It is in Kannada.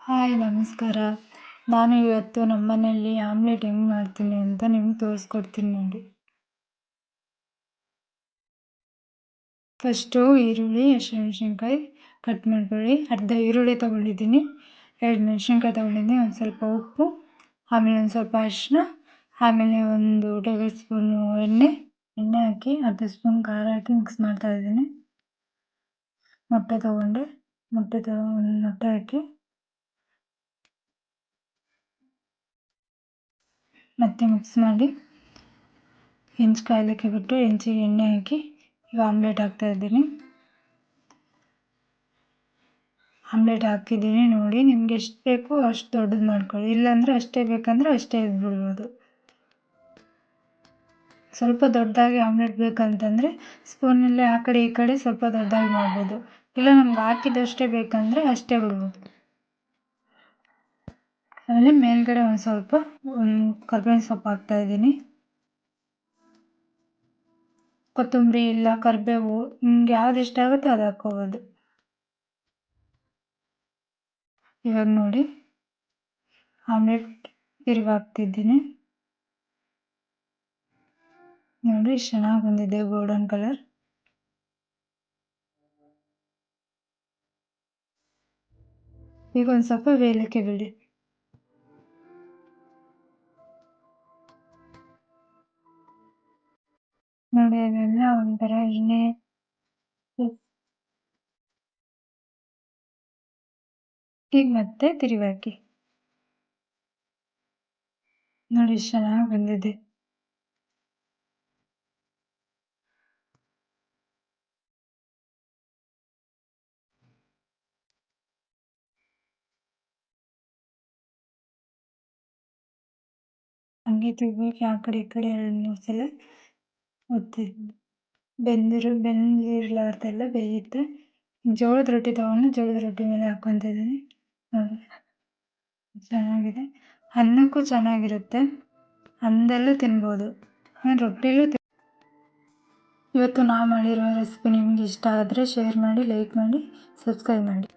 ಹಾಯ್ ನಮಸ್ಕಾರ. ನಾನು ಇವತ್ತು ನಮ್ಮನೇಲಿ ಆಮ್ಲೆಟ್ ಹೆಂಗೆ ಮಾಡ್ತೀನಿ ಅಂತ ನಿಮ್ಗೆ ತೋರಿಸ್ಕೊಡ್ತೀನಿ ನೋಡಿ. ಫಸ್ಟು ಈರುಳ್ಳಿ, ಹಸಿಮೆಣ್ಸಿನ್ಕಾಯಿ ಕಟ್ ಮಾಡ್ಕೊಳ್ಳಿ. ಅರ್ಧ ಈರುಳ್ಳಿ ತೊಗೊಂಡಿದ್ದೀನಿ, 2 ಮೆಣಸಿನ್ಕಾಯಿ ತೊಗೊಂಡಿದ್ದೀನಿ, ಒಂದು ಸ್ವಲ್ಪ ಉಪ್ಪು, ಆಮೇಲೆ ಒಂದು ಸ್ವಲ್ಪ ಅರಿಶಿನ, ಆಮೇಲೆ 1 ಟೇಬಲ್ ಸ್ಪೂನು ಎಣ್ಣೆ ಹಾಕಿ ಅರ್ಧ ಸ್ಪೂನ್ ಖಾರ ಹಾಕಿ ಮಿಕ್ಸ್ ಮಾಡ್ತಾಯಿದ್ದೀನಿ. ಮೊಟ್ಟೆ ತೊಗೊಂಡೆ, ಮೊಟ್ಟೆ ಹಾಕಿ ಮತ್ತೆ ಮಿಕ್ಸ್ ಮಾಡಿ ಹೆಂಚು ಕಾಯ್ಲಿಕ್ಕೆ ಬಿಟ್ಟು ಹೆಂಚಿಗೆ ಎಣ್ಣೆ ಹಾಕಿ ಈಗ ಆಮ್ಲೆಟ್ ಹಾಕ್ತಾಯಿದ್ದೀನಿ. ಆಮ್ಲೆಟ್ ಹಾಕಿದ್ದೀನಿ ನೋಡಿ. ನಿಮ್ಗೆ ಎಷ್ಟು ಬೇಕು ಅಷ್ಟು ದೊಡ್ಡದು ಮಾಡ್ಕೊಳ್ಳಿ, ಇಲ್ಲಾಂದರೆ ಅಷ್ಟೇ ಬೇಕಂದರೆ ಅಷ್ಟೇ ಇದ್ಬಿಡ್ಬೋದು. ಸ್ವಲ್ಪ ದೊಡ್ಡದಾಗಿ ಆಮ್ಲೆಟ್ ಬೇಕಂತಂದರೆ ಸ್ಪೂನಲ್ಲೇ ಆ ಕಡೆ ಈ ಕಡೆ ಸ್ವಲ್ಪ ದೊಡ್ಡದಾಗಿ ಮಾಡ್ಬೋದು, ಇಲ್ಲ ನಮ್ಗೆ ಹಾಕಿದಷ್ಟೇ ಬೇಕಂದರೆ ಅಷ್ಟೇ ಬಿಡ್ಬೋದು. ಆಮೇಲೆ ಮೇಲ್ಗಡೆ ಒಂದು ಸ್ವಲ್ಪ ಕರ್ಬೇವಿನ ಸೊಪ್ಪು ಹಾಕ್ತಾಯಿದ್ದೀನಿ, ಕೊತ್ತಂಬರಿ ಇಲ್ಲ ಕರಿಬೇವು, ನಿಮ್ಗೆ ಯಾವ್ದು ಇಷ್ಟ ಆಗುತ್ತೋ ಅದು ಹಾಕ್ಕೋಬೋದು. ಇವಾಗ ನೋಡಿ ಆಮ್ಲೆಟ್ ತಿರುಗಿ ಹಾಕ್ತಿದ್ದೀನಿ ನೋಡಿ, ಚೆನ್ನಾಗಿ ಬಂದಿದೆ ಗೋಲ್ಡನ್ ಕಲರ್. ಈಗ ಒಂದು ಸ್ವಲ್ಪ ಬೇಯಲಿಕ್ಕೆ ಬಿಡಿ. ನೋಡಿ ಅದೆಲ್ಲ ಒಂಥರ ಎಣ್ಣೆ ಈಗ ಮತ್ತೆ ತಿರುಗಿ ಹಾಕಿ ನೋಡಿ, ಚೆನ್ನಾಗಿ ಬಂದಿದೆ. ಹಂಗೆ ತಿರ್ಗಿ ಆ ಕಡೆ ಈ ಕಡೆ 2-3 ಸಲ ಬೆಂದಿರಲಾರ್ದೆಲ್ಲ ಬೇಯುತ್ತೆ. ಜೋಳದ ರೊಟ್ಟಿ ತೊಗೊಂಡು ಜೋಳದ ರೊಟ್ಟಿ ಮೇಲೆ ಹಾಕ್ಕೊತಿದ್ದೀನಿ ನೋಡಿ, ಚೆನ್ನಾಗಿದೆ. ಅನ್ನಕ್ಕೂ ಚೆನ್ನಾಗಿರುತ್ತೆ, ಅನ್ನದಲ್ಲೂ ತಿನ್ಬೋದು, ರೊಟ್ಟಿಲೂ ಇವತ್ತು ನಾವು ಮಾಡಿರೋ ರೆಸಿಪಿ ನಿಮ್ಗೆ ಇಷ್ಟ ಆದರೆ ಶೇರ್ ಮಾಡಿ, ಲೈಕ್ ಮಾಡಿ, ಸಬ್ಸ್ಕ್ರೈಬ್ ಮಾಡಿ.